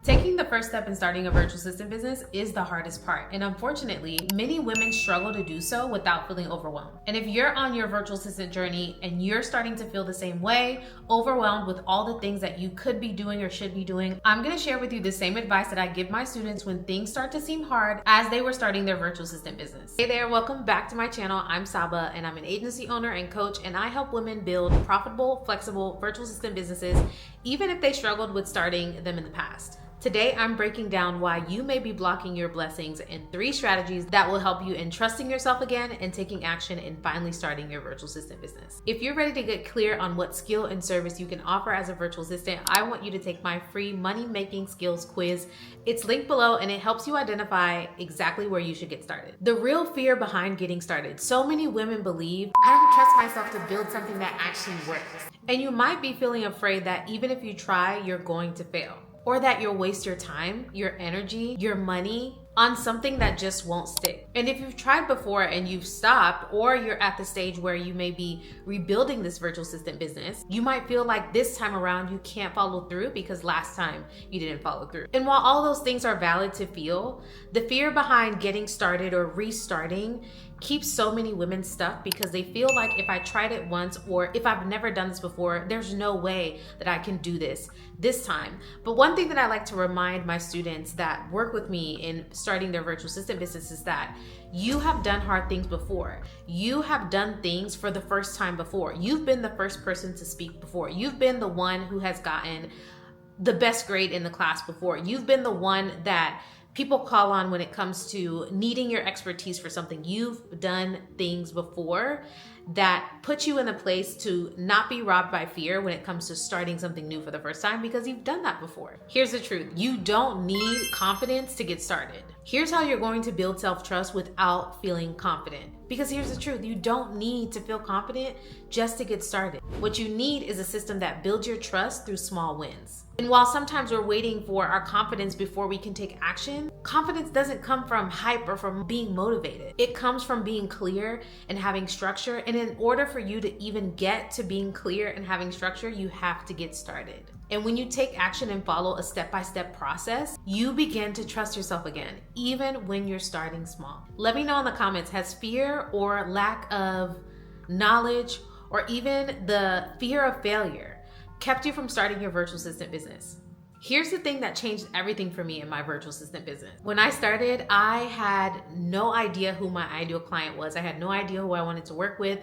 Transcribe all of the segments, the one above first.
Taking the first step in starting a virtual assistant business is the hardest part, and unfortunately, many women struggle to do so without feeling overwhelmed. And if you're on your virtual assistant journey and you're starting to feel the same way, overwhelmed with all the things that you could be doing or should be doing, I'm gonna share with you the same advice that I give my students when things start to seem hard as they were starting their virtual assistant business. Hey there, welcome back to my channel. I'm Saba, and I'm an agency owner and coach, and I help women build profitable, flexible virtual assistant businesses, even if they struggled with starting them in the past. Today, I'm breaking down why you may be blocking your blessings and 3 strategies that will help you in trusting yourself again and taking action in finally starting your virtual assistant business. If you're ready to get clear on what skill and service you can offer as a virtual assistant, I want you to take my free money-making skills quiz. It's linked below and it helps you identify exactly where you should get started. The real fear behind getting started. So many women believe, I don't trust myself to build something that actually works. And you might be feeling afraid that even if you try, you're going to fail. Or that you'll waste your time, your energy, your money on something that just won't stick. And if you've tried before and you've stopped, or you're at the stage where you may be rebuilding this virtual assistant business, you might feel like this time around you can't follow through because last time you didn't follow through. And while all those things are valid to feel, the fear behind getting started or restarting keeps so many women stuck because they feel like if I tried it once, or if I've never done this before, there's no way that I can do this time. But one thing that I like to remind my students that work with me in starting their virtual assistant business is that you have done hard things before. You have done things for the first time before. You've been the first person to speak before. You've been the one who has gotten the best grade in the class before. You've been the one that people call on when it comes to needing your expertise for something. You've done things before that put you in a place to not be robbed by fear when it comes to starting something new for the first time, because you've done that before. Here's the truth. You don't need confidence to get started. Here's how you're going to build self-trust without feeling confident. Because here's the truth. You don't need to feel confident just to get started. What you need is a system that builds your trust through small wins. And while sometimes we're waiting for our confidence before we can take action, confidence doesn't come from hype or from being motivated. It comes from being clear and having structure. And in order for you to even get to being clear and having structure, you have to get started. And when you take action and follow a step-by-step process, you begin to trust yourself again, even when you're starting small. Let me know in the comments, has fear or lack of knowledge or even the fear of failure kept you from starting your virtual assistant business? Here's the thing that changed everything for me in my virtual assistant business. When I started, I had no idea who my ideal client was. I had no idea who I wanted to work with.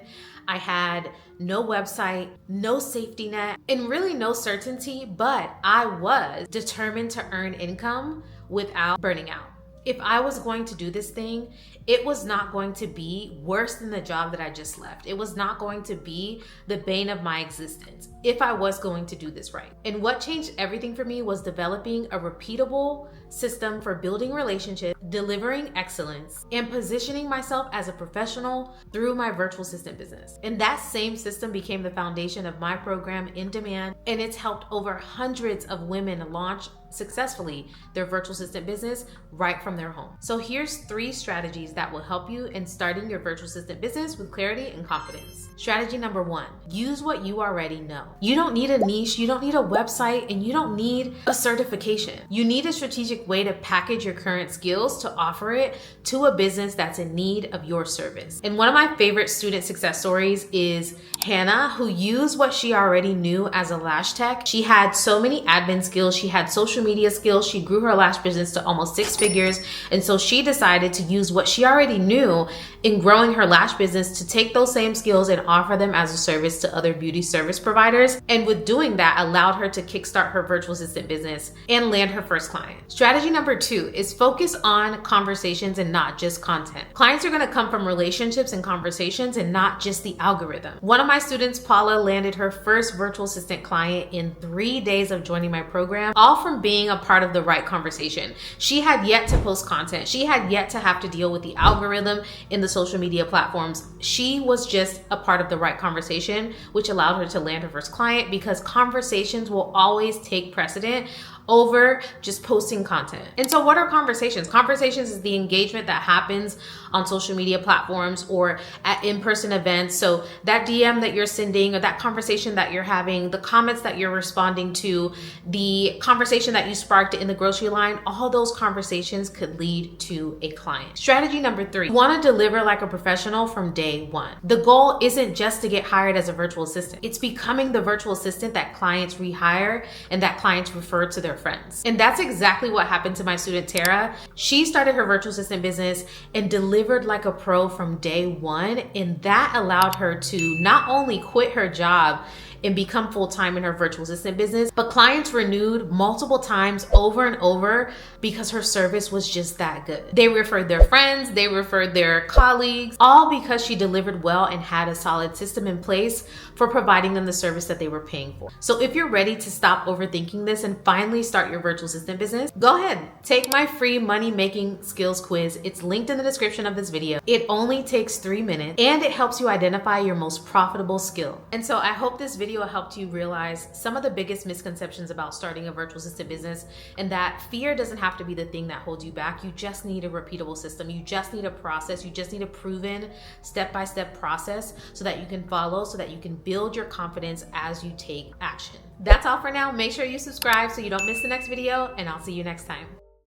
I had no website, no safety net, and really no certainty, but I was determined to earn income without burning out. If I was going to do this thing, it was not going to be worse than the job that I just left. It was not going to be the bane of my existence if I was going to do this right. And what changed everything for me was developing a repeatable system for building relationships, delivering excellence, and positioning myself as a professional through my virtual assistant business. And that same system became the foundation of my program, In Demand, and it's helped over hundreds of women launch successfully their virtual assistant business right from their home. So here's 3 strategies that will help you in starting your virtual assistant business with clarity and confidence. Strategy number 1, use what you already know. You don't need a niche, you don't need a website, and you don't need a certification. You need a strategic way to package your current skills to offer it to a business that's in need of your service. And one of my favorite student success stories is Hannah, who used what she already knew as a lash tech. She had so many admin skills, she had social media skills, she grew her lash business to almost 6 figures. And so she decided to use what she already knew in growing her lash business to take those same skills and offer them as a service to other beauty service providers. And with doing that, allowed her to kickstart her virtual assistant business and land her first client. Strategy number 2 is focus on conversations and not just content. Clients are gonna come from relationships and conversations and not just the algorithm. One of my students, Paula, landed her first virtual assistant client in 3 days of joining my program, all from being a part of the right conversation. She had yet to post content. She had yet to have to deal with the algorithm in the social media platforms. She was just a part of the right conversation, which allowed her to land her first client, because conversations will always take precedent over just posting content. And so what are conversations? Conversations is the engagement that happens on social media platforms or at in-person events. So that DM that you're sending, or that conversation that you're having, the comments that you're responding to, the conversation that you sparked in the grocery line, all those conversations could lead to a client. Strategy number 3, you want to deliver like a professional from day one. The goal isn't just to get hired as a virtual assistant. It's becoming the virtual assistant that clients rehire and that clients refer to their friends. And that's exactly what happened to my student Tara. She started her virtual assistant business and delivered like a pro from day one. And that allowed her to not only quit her job and become full-time in her virtual assistant business, but clients renewed multiple times over and over because her service was just that good. They referred their friends, they referred their colleagues, all because she delivered well and had a solid system in place for providing them the service that they were paying for. So if you're ready to stop overthinking this and finally start your virtual assistant business, go ahead, take my free money-making skills quiz. It's linked in the description of this video. It only takes 3 minutes and it helps you identify your most profitable skill. And so I hope this video helped you realize some of the biggest misconceptions about starting a virtual assistant business, and that fear doesn't have to be the thing that holds you back. You just need a repeatable system. You just need a process. You just need a proven step-by-step process so that you can follow, so that you can build your confidence as you take action. That's all for now. Make sure you subscribe so you don't miss the next video, and I'll see you next time.